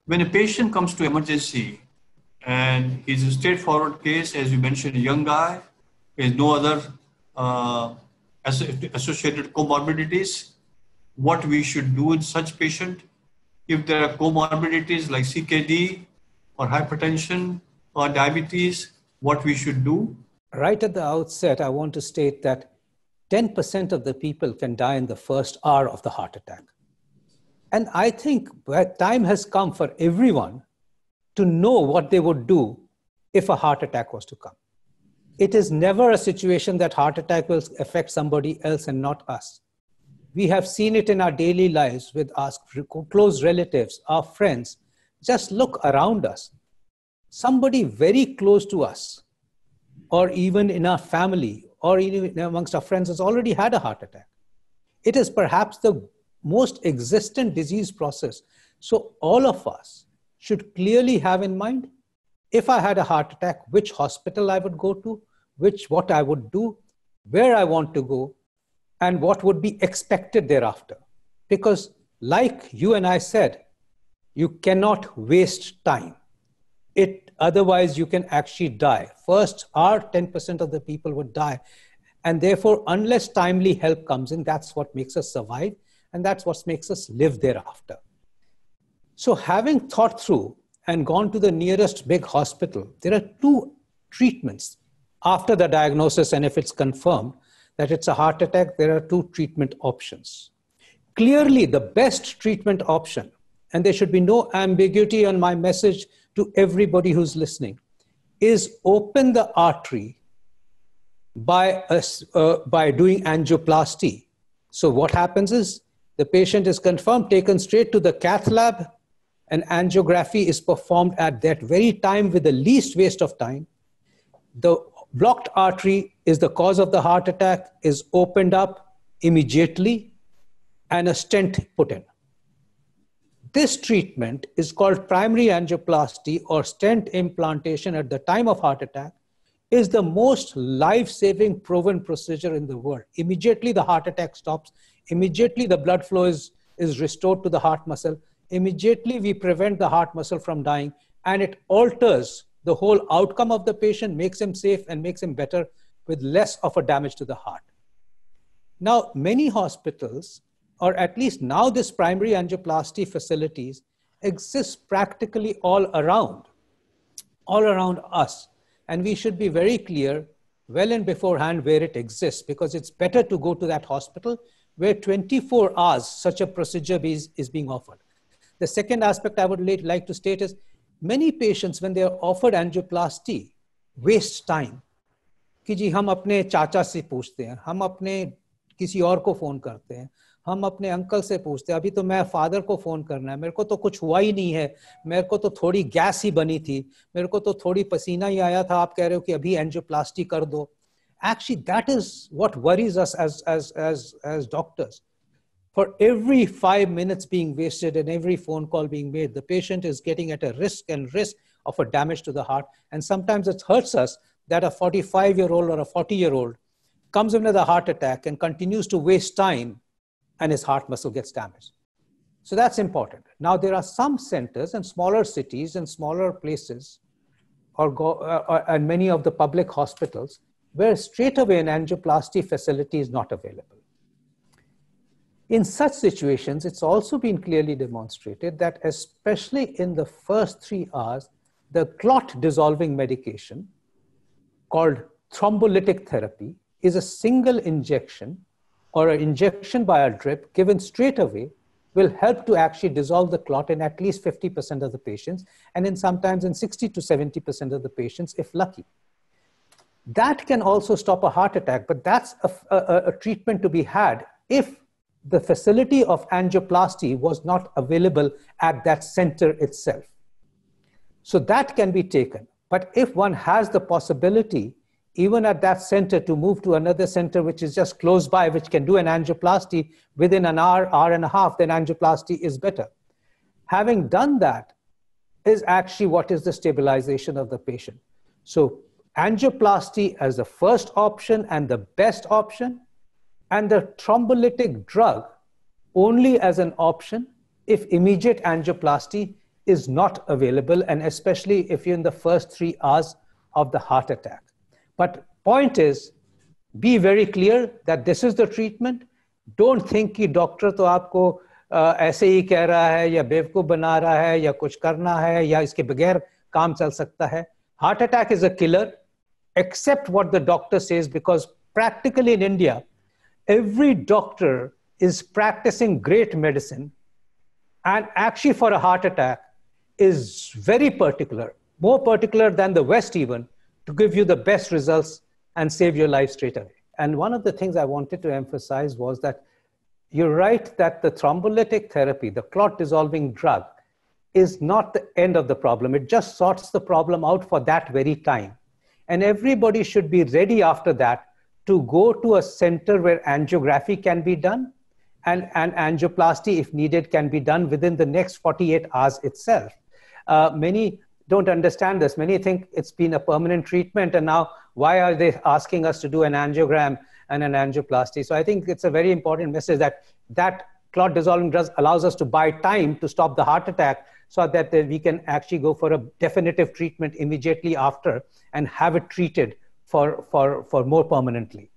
when a patient comes to emergency and he's a straightforward case, as you mentioned, a young guy, with no other uh, associated comorbidities, what we should do in such patient? If there are comorbidities like CKD or hypertension or diabetes, what we should do? Right at the outset, I want to state that 10% of the people can die in the first hour of the heart attack. And I think that time has come for everyone to know what they would do if a heart attack was to come. It is never a situation that heart attack will affect somebody else and not us. We have seen it in our daily lives with our close relatives, our friends. Just look around us. Somebody very close to us, or even in our family, or even amongst our friends, has already had a heart attack. It is perhaps the most existent disease process. So all of us should clearly have in mind, if I had a heart attack, which hospital I would go to, what I would do, where I want to go, and what would be expected thereafter. Because like you and I said, you cannot waste time. Otherwise you can actually die. First, our 10% of the people would die. And therefore, unless timely help comes in, that's what makes us survive. And that's what makes us live thereafter. So having thought through and gone to the nearest big hospital, there are two treatments after the diagnosis. And if it's confirmed that it's a heart attack, there are two treatment options. Clearly, the best treatment option, and there should be no ambiguity on my message to everybody who's listening, is open the artery by doing angioplasty. So what happens is the patient is confirmed, taken straight to the cath lab, and angiography is performed at that very time with the least waste of time. The blocked artery is the cause of the heart attack, is opened up immediately, and a stent put in. This treatment is called primary angioplasty or stent implantation at the time of heart attack, is the most life-saving proven procedure in the world. Immediately the heart attack stops. Immediately the blood flow is restored to the heart muscle. Immediately we prevent the heart muscle from dying, and it alters the whole outcome of the patient, makes him safe and makes him better with less of a damage to the heart. Now, many hospitals, or at least now this primary angioplasty facilities, exist practically all around us. And we should be very clear well in beforehand where it exists, because it's better to go to that hospital where 24 hours such a procedure is being offered. The second aspect I would like to state is, many patients, when they are offered angioplasty, waste time. कि जी हम अपने चाचा से पूछते हैं, हम अपने किसी और को फोन करते हैं, हम अपने अंकल से पूछते हैं, अभी तो मैं फादर को फोन करना है, मेरे को तो कुछ हुआ ही नहीं है, मेरे को तो थोड़ी गैस ही बनी थी, मेरे को तो थोड़ी पसीना ही आया था, आप कह रहे हो कि अभी एंजियोप्लास्टी कर दो. Actually, that is what worries us as doctors. For every 5 minutes being wasted and every phone call being made, the patient is getting at a risk of a damage to the heart. And sometimes it hurts us that a 45-year-old or a 40-year-old comes in with a heart attack and continues to waste time, and his heart muscle gets damaged. So that's important. Now, there are some centers in smaller cities and smaller places, and many of the public hospitals, where straight away an angioplasty facility is not available. In such situations, it's also been clearly demonstrated that especially in the first 3 hours, the clot dissolving medication called thrombolytic therapy is a single injection or an injection by a drip given straight away will help to actually dissolve the clot in at least 50% of the patients, and sometimes in 60 to 70% of the patients if lucky. That can also stop a heart attack, but that's a treatment to be had if the facility of angioplasty was not available at that center itself. So that can be taken. But if one has the possibility, even at that center, to move to another center which is just close by, which can do an angioplasty within an hour, hour and a half, then angioplasty is better. Having done that is actually what is the stabilization of the patient. So angioplasty as the first option and the best option, and the thrombolytic drug only as an option if immediate angioplasty is not available, and especially if you're in the first 3 hours of the heart attack. But point is, be very clear that this is the treatment. Don't think कि doctor तो आपको ऐसे ही कह रहा है या बेवकूफ बना रहा है या कुछ करना है या इसके बगैर काम चल सकता है. Heart attack is a killer. Accept what the doctor says, because practically in India, every doctor is practicing great medicine, and actually for a heart attack is very particular, more particular than the West even, to give you the best results and save your life straight away. And one of the things I wanted to emphasize was that you're right that the thrombolytic therapy, the clot dissolving drug, is not the end of the problem. It just sorts the problem out for that very time. And everybody should be ready after that to go to a center where angiography can be done, and angioplasty, if needed, can be done within the next 48 hours itself. Many don't understand this. Many think it's been a permanent treatment, and now why are they asking us to do an angiogram and an angioplasty? So I think it's a very important message that clot dissolving drugs allows us to buy time to stop the heart attack, so that we can actually go for a definitive treatment immediately after and have it treated for more permanently.